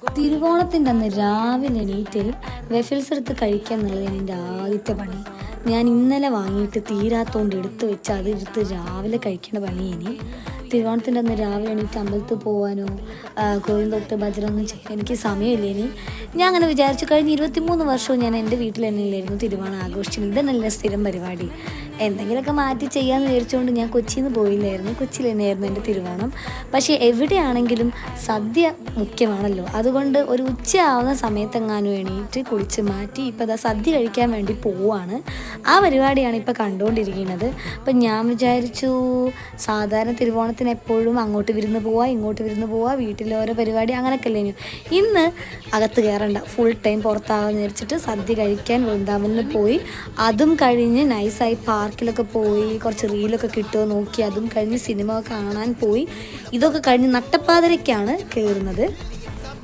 തിരുവോണത്തിൻ്റെ അന്ന് രാവിലെ എണീറ്റ് വെഫിൽസ് എടുത്ത് കഴിക്കുക എന്നുള്ളതാണ് എൻ്റെ ആദ്യത്തെ പണി. ഞാൻ ഇന്നലെ വാങ്ങിയിട്ട് തീരാത്തോണ്ട് എടുത്ത് വെച്ച് അത് എടുത്ത് രാവിലെ കഴിക്കേണ്ട പണി. ഇനി തിരുവോണത്തിൻ്റെ അന്ന് രാവിലെ എണീറ്റ് അമ്പലത്തിൽ പോകാനോ കോയിൽ തൊട്ട് ഭജനൊന്നും ചെയ്യാൻ എനിക്ക് സമയമില്ല. ഇനി ഞാൻ അങ്ങനെ വിചാരിച്ചു. കഴിഞ്ഞ 23 വർഷവും ഞാൻ എൻ്റെ വീട്ടിൽ തന്നെയില്ലായിരുന്നു തിരുവോണം ആഘോഷിച്ചത്. ഇതന്നെയല്ല സ്ഥിരം പരിപാടി. എന്തെങ്കിലുമൊക്കെ മാറ്റി ചെയ്യാമെന്ന് വിചാരിച്ചുകൊണ്ട് ഞാൻ കൊച്ചിയിൽ നിന്ന് പോയില്ലായിരുന്നു. കൊച്ചിയിൽ തന്നെയായിരുന്നു എൻ്റെ തിരുവോണം. പക്ഷേ എവിടെയാണെങ്കിലും സദ്യ മുഖ്യമാണല്ലോ. അതുകൊണ്ട് ഒരു ഉച്ചയാവുന്ന സമയത്തെങ്ങാനും എണീറ്റ് കുളിച്ച് മാറ്റി ഇപ്പോൾ ഇതാ സദ്യ കഴിക്കാൻ വേണ്ടി പോവുകയാണ്. ആ പരിപാടിയാണ് ഇപ്പോൾ കണ്ടുകൊണ്ടിരിക്കുന്നത്. അപ്പം ഞാൻ വിചാരിച്ചു, സാധാരണ തിരുവോണത്തിന് എപ്പോഴും അങ്ങോട്ട് വിരുന്ന് പോവുക ഇങ്ങോട്ട് വിരുന്ന് പോവുക, വീട്ടിൽ ഓരോ പരിപാടി അങ്ങനെയൊക്കെ അല്ലേനു. ഇന്ന് അകത്ത് കയറണ്ട, ഫുൾ ടൈം പുറത്താകാൻ വിചാരിച്ചിട്ട് സദ്യ കഴിക്കാൻ വൃന്ദാവനിൽ പോയി. അതും കഴിഞ്ഞ് നൈസായി പാർക്കിലൊക്കെ പോയി കുറച്ച് റീലൊക്കെ കിട്ടുമോ നോക്കി, അതും കഴിഞ്ഞ് സിനിമ കാണാൻ പോയി. ഇതൊക്കെ കഴിഞ്ഞ് നട്ടപ്പാതിരയ്ക്കാണ് കയറുന്നത്.